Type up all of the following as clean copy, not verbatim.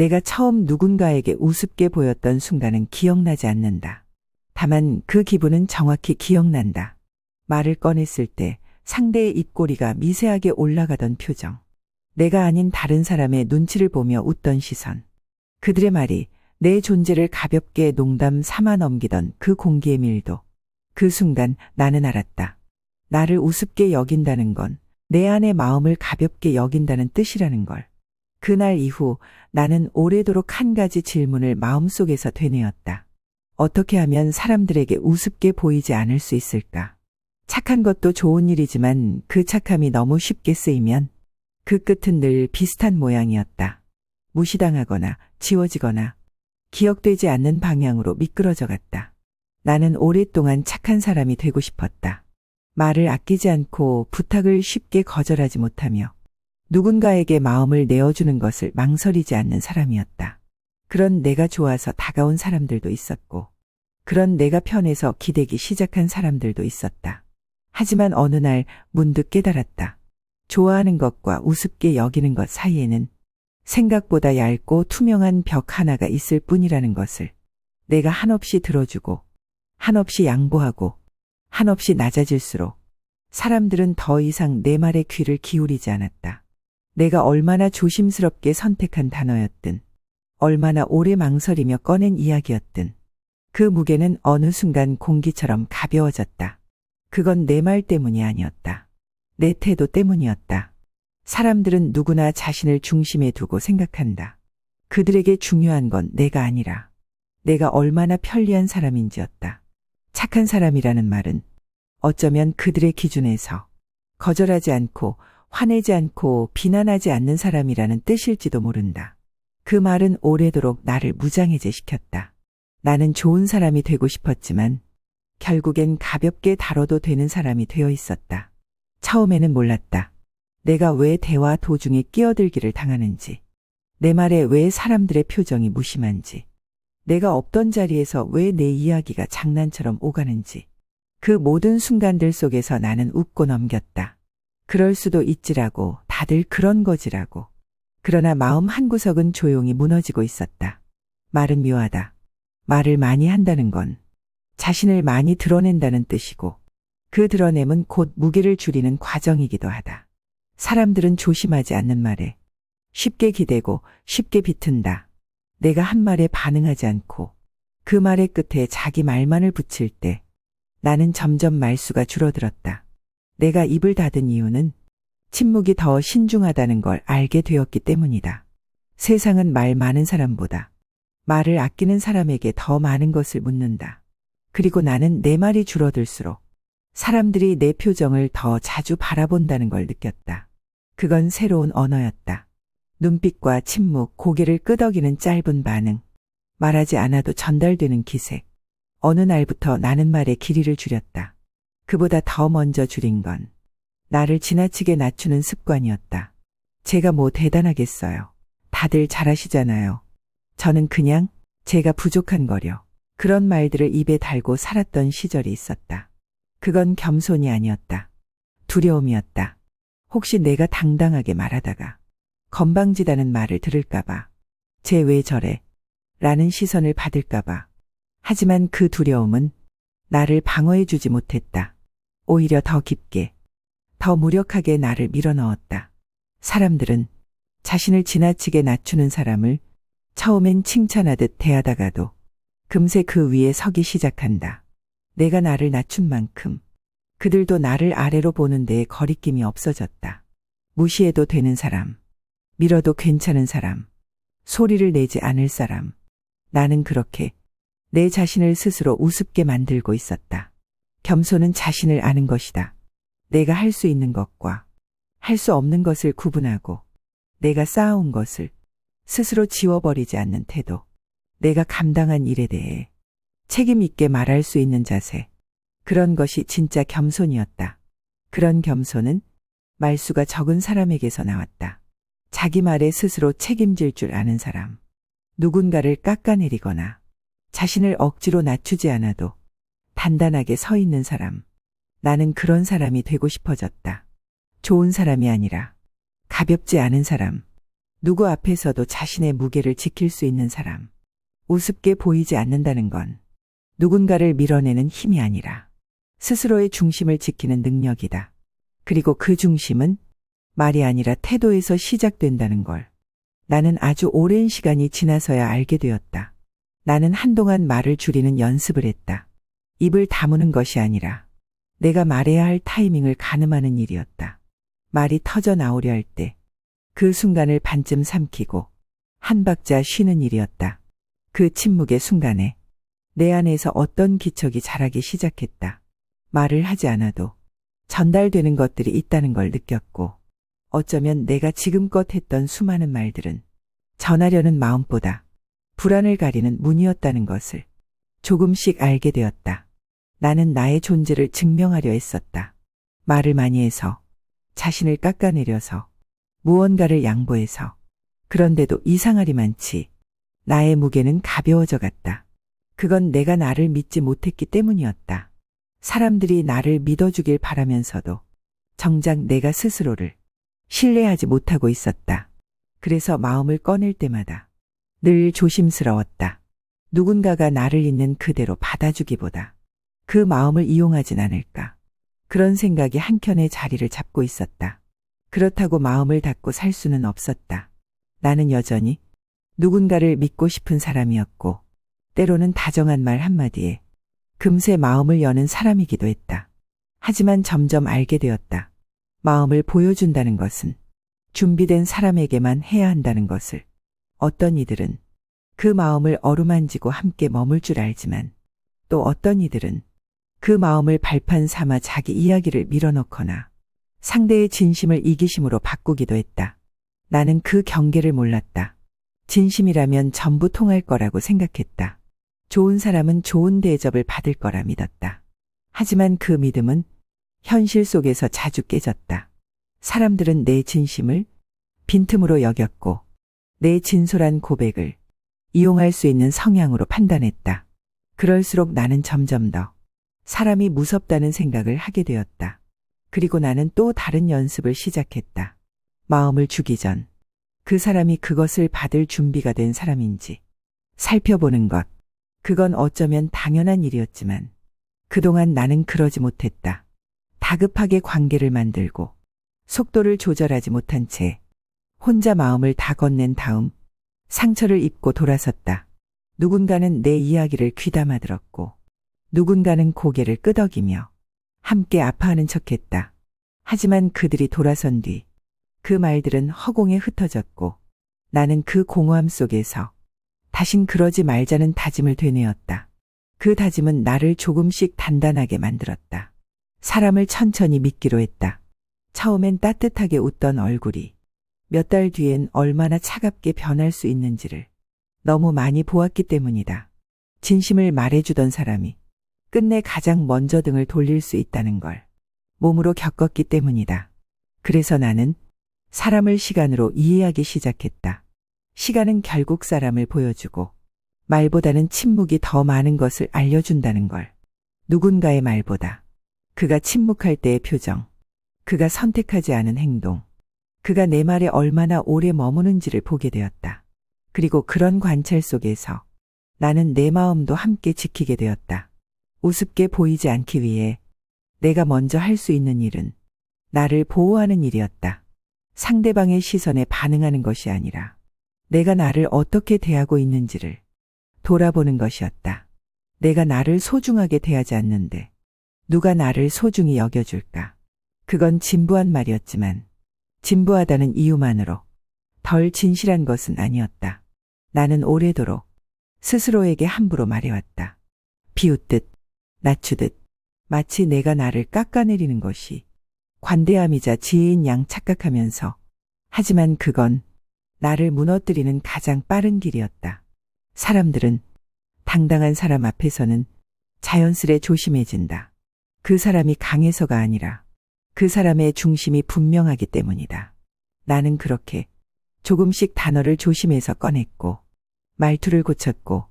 내가 처음 누군가에게 우습게 보였던 순간은 기억나지 않는다. 다만 그 기분은 정확히 기억난다. 말을 꺼냈을 때 상대의 입꼬리가 미세하게 올라가던 표정. 내가 아닌 다른 사람의 눈치를 보며 웃던 시선. 그들의 말이 내 존재를 가볍게 농담 삼아 넘기던 그 공기의 밀도. 그 순간 나는 알았다. 나를 우습게 여긴다는 건 내 안의 마음을 가볍게 여긴다는 뜻이라는 걸. 그날 이후 나는 오래도록 한 가지 질문을 마음속에서 되뇌었다. 어떻게 하면 사람들에게 우습게 보이지 않을 수 있을까? 착한 것도 좋은 일이지만 그 착함이 너무 쉽게 쓰이면 그 끝은 늘 비슷한 모양이었다. 무시당하거나 지워지거나 기억되지 않는 방향으로 미끄러져 갔다. 나는 오랫동안 착한 사람이 되고 싶었다. 말을 아끼지 않고 부탁을 쉽게 거절하지 못하며 누군가에게 마음을 내어주는 것을 망설이지 않는 사람이었다. 그런 내가 좋아서 다가온 사람들도 있었고, 그런 내가 편해서 기대기 시작한 사람들도 있었다. 하지만 어느 날 문득 깨달았다. 좋아하는 것과 우습게 여기는 것 사이에는 생각보다 얇고 투명한 벽 하나가 있을 뿐이라는 것을. 내가 한없이 들어주고, 한없이 양보하고, 한없이 낮아질수록 사람들은 더 이상 내 말에 귀를 기울이지 않았다. 내가 얼마나 조심스럽게 선택한 단어였든, 얼마나 오래 망설이며 꺼낸 이야기였든, 그 무게는 어느 순간 공기처럼 가벼워졌다. 그건 내 말 때문이 아니었다. 내 태도 때문이었다. 사람들은 누구나 자신을 중심에 두고 생각한다. 그들에게 중요한 건 내가 아니라 내가 얼마나 편리한 사람인지였다. 착한 사람이라는 말은 어쩌면 그들의 기준에서 거절하지 않고 화내지 않고 비난하지 않는 사람이라는 뜻일지도 모른다. 그 말은 오래도록 나를 무장해제시켰다. 나는 좋은 사람이 되고 싶었지만 결국엔 가볍게 다뤄도 되는 사람이 되어 있었다. 처음에는 몰랐다. 내가 왜 대화 도중에 끼어들기를 당하는지, 내 말에 왜 사람들의 표정이 무심한지, 내가 없던 자리에서 왜 내 이야기가 장난처럼 오가는지. 그 모든 순간들 속에서 나는 웃고 넘겼다. 그럴 수도 있지라고, 다들 그런 거지라고. 그러나 마음 한구석은 조용히 무너지고 있었다. 말은 묘하다. 말을 많이 한다는 건 자신을 많이 드러낸다는 뜻이고, 그 드러냄은 곧 무게를 줄이는 과정이기도 하다. 사람들은 조심하지 않는 말에 쉽게 기대고 쉽게 비튼다. 내가 한 말에 반응하지 않고 그 말의 끝에 자기 말만을 붙일 때 나는 점점 말수가 줄어들었다. 내가 입을 닫은 이유는 침묵이 더 신중하다는 걸 알게 되었기 때문이다. 세상은 말 많은 사람보다 말을 아끼는 사람에게 더 많은 것을 묻는다. 그리고 나는 내 말이 줄어들수록 사람들이 내 표정을 더 자주 바라본다는 걸 느꼈다. 그건 새로운 언어였다. 눈빛과 침묵, 고개를 끄덕이는 짧은 반응, 말하지 않아도 전달되는 기색. 어느 날부터 나는 말의 길이를 줄였다. 그보다 더 먼저 줄인 건 나를 지나치게 낮추는 습관이었다. 제가 뭐 대단하겠어요. 다들 잘하시잖아요. 저는 그냥 제가 부족한 거려. 그런 말들을 입에 달고 살았던 시절이 있었다. 그건 겸손이 아니었다. 두려움이었다. 혹시 내가 당당하게 말하다가 건방지다는 말을 들을까봐, 쟤 왜 저래? 라는 시선을 받을까봐. 하지만 그 두려움은 나를 방어해주지 못했다. 오히려 더 깊게, 더 무력하게 나를 밀어넣었다. 사람들은 자신을 지나치게 낮추는 사람을 처음엔 칭찬하듯 대하다가도 금세 그 위에 서기 시작한다. 내가 나를 낮춘 만큼 그들도 나를 아래로 보는 데에 거리낌이 없어졌다. 무시해도 되는 사람, 밀어도 괜찮은 사람, 소리를 내지 않을 사람. 나는 그렇게 내 자신을 스스로 우습게 만들고 있었다. 겸손은 자신을 아는 것이다. 내가 할 수 있는 것과 할 수 없는 것을 구분하고 내가 쌓아온 것을 스스로 지워버리지 않는 태도. 내가 감당한 일에 대해 책임 있게 말할 수 있는 자세. 그런 것이 진짜 겸손이었다. 그런 겸손은 말수가 적은 사람에게서 나왔다. 자기 말에 스스로 책임질 줄 아는 사람. 누군가를 깎아내리거나 자신을 억지로 낮추지 않아도 단단하게 서 있는 사람. 나는 그런 사람이 되고 싶어졌다. 좋은 사람이 아니라 가볍지 않은 사람. 누구 앞에서도 자신의 무게를 지킬 수 있는 사람. 우습게 보이지 않는다는 건 누군가를 밀어내는 힘이 아니라 스스로의 중심을 지키는 능력이다. 그리고 그 중심은 말이 아니라 태도에서 시작된다는 걸 나는 아주 오랜 시간이 지나서야 알게 되었다. 나는 한동안 말을 줄이는 연습을 했다. 입을 다무는 것이 아니라 내가 말해야 할 타이밍을 가늠하는 일이었다. 말이 터져 나오려 할 때 그 순간을 반쯤 삼키고 한 박자 쉬는 일이었다. 그 침묵의 순간에 내 안에서 어떤 기척이 자라기 시작했다. 말을 하지 않아도 전달되는 것들이 있다는 걸 느꼈고 어쩌면 내가 지금껏 했던 수많은 말들은 전하려는 마음보다 불안을 가리는 문이었다는 것을 조금씩 알게 되었다. 나는 나의 존재를 증명하려 했었다. 말을 많이 해서, 자신을 깎아내려서, 무언가를 양보해서. 그런데도 이상하리만치 나의 무게는 가벼워져 갔다. 그건 내가 나를 믿지 못했기 때문이었다. 사람들이 나를 믿어주길 바라면서도 정작 내가 스스로를 신뢰하지 못하고 있었다. 그래서 마음을 꺼낼 때마다 늘 조심스러웠다. 누군가가 나를 있는 그대로 받아주기보다 그 마음을 이용하진 않을까. 그런 생각이 한켠에 자리를 잡고 있었다. 그렇다고 마음을 닫고 살 수는 없었다. 나는 여전히 누군가를 믿고 싶은 사람이었고 때로는 다정한 말 한마디에 금세 마음을 여는 사람이기도 했다. 하지만 점점 알게 되었다. 마음을 보여준다는 것은 준비된 사람에게만 해야 한다는 것을. 어떤 이들은 그 마음을 어루만지고 함께 머물 줄 알지만 또 어떤 이들은 그 마음을 발판 삼아 자기 이야기를 밀어넣거나 상대의 진심을 이기심으로 바꾸기도 했다. 나는 그 경계를 몰랐다. 진심이라면 전부 통할 거라고 생각했다. 좋은 사람은 좋은 대접을 받을 거라 믿었다. 하지만 그 믿음은 현실 속에서 자주 깨졌다. 사람들은 내 진심을 빈틈으로 여겼고 내 진솔한 고백을 이용할 수 있는 성향으로 판단했다. 그럴수록 나는 점점 더 사람이 무섭다는 생각을 하게 되었다. 그리고 나는 또 다른 연습을 시작했다. 마음을 주기 전 그 사람이 그것을 받을 준비가 된 사람인지 살펴보는 것. 그건 어쩌면 당연한 일이었지만 그동안 나는 그러지 못했다. 다급하게 관계를 만들고 속도를 조절하지 못한 채 혼자 마음을 다 건넨 다음 상처를 입고 돌아섰다. 누군가는 내 이야기를 귀담아 들었고 누군가는 고개를 끄덕이며 함께 아파하는 척했다. 하지만 그들이 돌아선 뒤 그 말들은 허공에 흩어졌고 나는 그 공허함 속에서 다신 그러지 말자는 다짐을 되뇌었다. 그 다짐은 나를 조금씩 단단하게 만들었다. 사람을 천천히 믿기로 했다. 처음엔 따뜻하게 웃던 얼굴이 몇 달 뒤엔 얼마나 차갑게 변할 수 있는지를 너무 많이 보았기 때문이다. 진심을 말해주던 사람이 끝내 가장 먼저 등을 돌릴 수 있다는 걸 몸으로 겪었기 때문이다. 그래서 나는 사람을 시간으로 이해하기 시작했다. 시간은 결국 사람을 보여주고 말보다는 침묵이 더 많은 것을 알려준다는 걸. 누군가의 말보다 그가 침묵할 때의 표정, 그가 선택하지 않은 행동, 그가 내 말에 얼마나 오래 머무는지를 보게 되었다. 그리고 그런 관찰 속에서 나는 내 마음도 함께 지키게 되었다. 우습게 보이지 않기 위해 내가 먼저 할 수 있는 일은 나를 보호하는 일이었다. 상대방의 시선에 반응하는 것이 아니라 내가 나를 어떻게 대하고 있는지를 돌아보는 것이었다. 내가 나를 소중하게 대하지 않는데 누가 나를 소중히 여겨줄까? 그건 진부한 말이었지만 진부하다는 이유만으로 덜 진실한 것은 아니었다. 나는 오래도록 스스로에게 함부로 말해왔다. 비웃듯, 낮추듯, 마치 내가 나를 깎아내리는 것이 관대함이자 지혜인 양 착각하면서. 하지만 그건 나를 무너뜨리는 가장 빠른 길이었다. 사람들은 당당한 사람 앞에서는 자연스레 조심해진다. 그 사람이 강해서가 아니라 그 사람의 중심이 분명하기 때문이다. 나는 그렇게 조금씩 단어를 조심해서 꺼냈고 말투를 고쳤고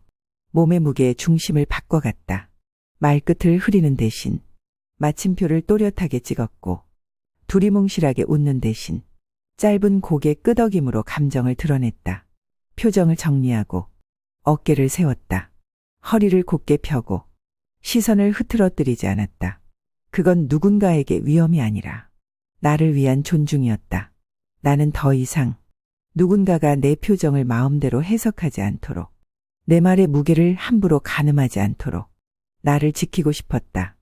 몸의 무게의 중심을 바꿔갔다. 말끝을 흐리는 대신 마침표를 또렷하게 찍었고 두리뭉실하게 웃는 대신 짧은 고개 끄덕임으로 감정을 드러냈다. 표정을 정리하고 어깨를 세웠다. 허리를 곧게 펴고 시선을 흐트러뜨리지 않았다. 그건 누군가에게 위험이 아니라 나를 위한 존중이었다. 나는 더 이상 누군가가 내 표정을 마음대로 해석하지 않도록, 내 말의 무게를 함부로 가늠하지 않도록 나를 지키고 싶었다.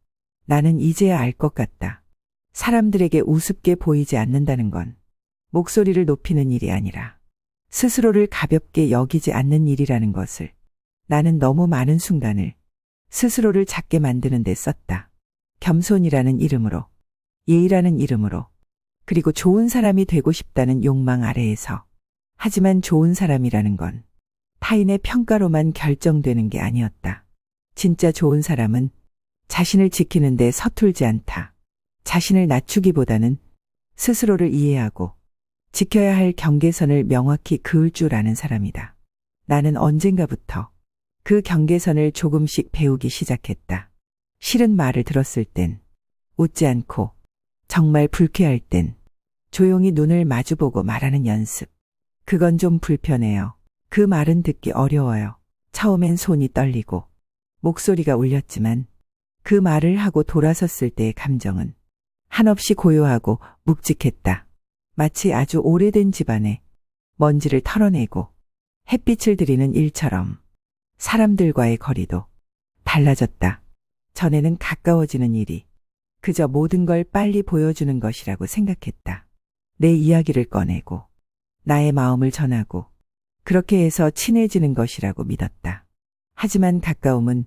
나는 이제야 알 것 같다. 사람들에게 우습게 보이지 않는다는 건 목소리를 높이는 일이 아니라 스스로를 가볍게 여기지 않는 일이라는 것을. 나는 너무 많은 순간을 스스로를 작게 만드는 데 썼다. 겸손이라는 이름으로, 예의라는 이름으로, 그리고 좋은 사람이 되고 싶다는 욕망 아래에서. 하지만 좋은 사람이라는 건 타인의 평가로만 결정되는 게 아니었다. 진짜 좋은 사람은 자신을 지키는데 서툴지 않다. 자신을 낮추기보다는 스스로를 이해하고 지켜야 할 경계선을 명확히 그을 줄 아는 사람이다. 나는 언젠가부터 그 경계선을 조금씩 배우기 시작했다. 싫은 말을 들었을 땐 웃지 않고, 정말 불쾌할 땐 조용히 눈을 마주보고 말하는 연습. 그건 좀 불편해요. 그 말은 듣기 어려워요. 처음엔 손이 떨리고 목소리가 울렸지만 그 말을 하고 돌아섰을 때의 감정은 한없이 고요하고 묵직했다. 마치 아주 오래된 집안에 먼지를 털어내고 햇빛을 들이는 일처럼. 사람들과의 거리도 달라졌다. 전에는 가까워지는 일이 그저 모든 걸 빨리 보여주는 것이라고 생각했다. 내 이야기를 꺼내고 나의 마음을 전하고 그렇게 해서 친해지는 것이라고 믿었다. 하지만 가까움은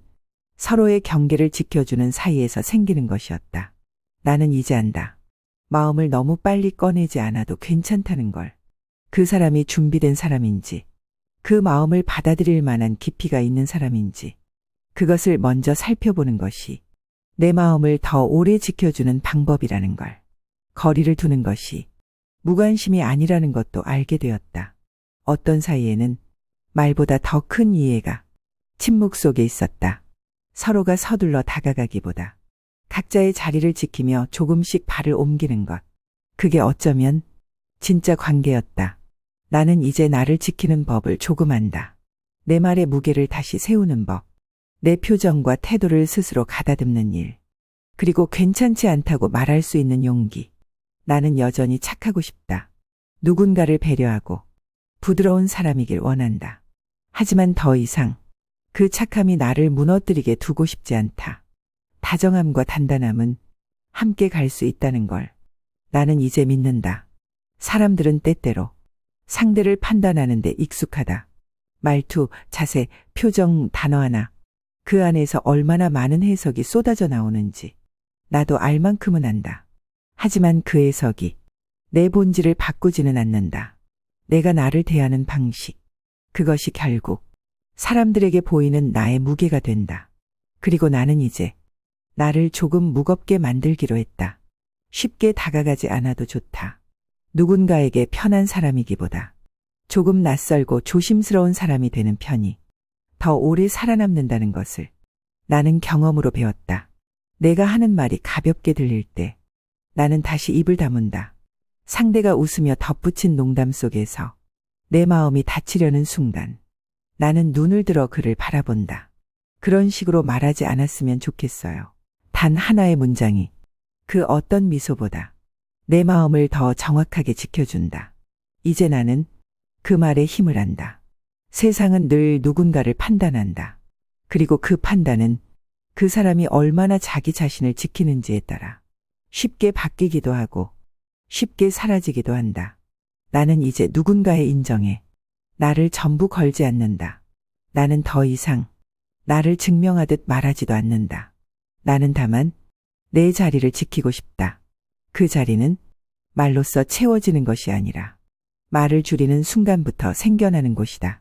서로의 경계를 지켜주는 사이에서 생기는 것이었다. 나는 이제 안다. 마음을 너무 빨리 꺼내지 않아도 괜찮다는 걸. 그 사람이 준비된 사람인지, 그 마음을 받아들일 만한 깊이가 있는 사람인지, 그것을 먼저 살펴보는 것이 내 마음을 더 오래 지켜주는 방법이라는 걸. 거리를 두는 것이 무관심이 아니라는 것도 알게 되었다. 어떤 사이에는 말보다 더 큰 이해가 침묵 속에 있었다. 서로가 서둘러 다가가기보다 각자의 자리를 지키며 조금씩 발을 옮기는 것. 그게 어쩌면 진짜 관계였다. 나는 이제 나를 지키는 법을 조금 안다. 내 말의 무게를 다시 세우는 법. 내 표정과 태도를 스스로 가다듬는 일. 그리고 괜찮지 않다고 말할 수 있는 용기. 나는 여전히 착하고 싶다. 누군가를 배려하고 부드러운 사람이길 원한다. 하지만 더 이상 그 착함이 나를 무너뜨리게 두고 싶지 않다. 다정함과 단단함은 함께 갈 수 있다는 걸 나는 이제 믿는다. 사람들은 때때로 상대를 판단하는 데 익숙하다. 말투, 자세, 표정, 단어 하나. 그 안에서 얼마나 많은 해석이 쏟아져 나오는지 나도 알 만큼은 안다. 하지만 그 해석이 내 본질을 바꾸지는 않는다. 내가 나를 대하는 방식. 그것이 결국 사람들에게 보이는 나의 무게가 된다. 그리고 나는 이제 나를 조금 무겁게 만들기로 했다. 쉽게 다가가지 않아도 좋다. 누군가에게 편한 사람이기보다 조금 낯설고 조심스러운 사람이 되는 편이 더 오래 살아남는다는 것을 나는 경험으로 배웠다. 내가 하는 말이 가볍게 들릴 때 나는 다시 입을 다문다. 상대가 웃으며 덧붙인 농담 속에서 내 마음이 다치려는 순간 나는 눈을 들어 그를 바라본다. 그런 식으로 말하지 않았으면 좋겠어요. 단 하나의 문장이 그 어떤 미소보다 내 마음을 더 정확하게 지켜준다. 이제 나는 그 말에 힘을 안다. 세상은 늘 누군가를 판단한다. 그리고 그 판단은 그 사람이 얼마나 자기 자신을 지키는지에 따라 쉽게 바뀌기도 하고 쉽게 사라지기도 한다. 나는 이제 누군가의 인정에 나를 전부 걸지 않는다. 나는 더 이상 나를 증명하듯 말하지도 않는다. 나는 다만 내 자리를 지키고 싶다. 그 자리는 말로써 채워지는 것이 아니라 말을 줄이는 순간부터 생겨나는 곳이다.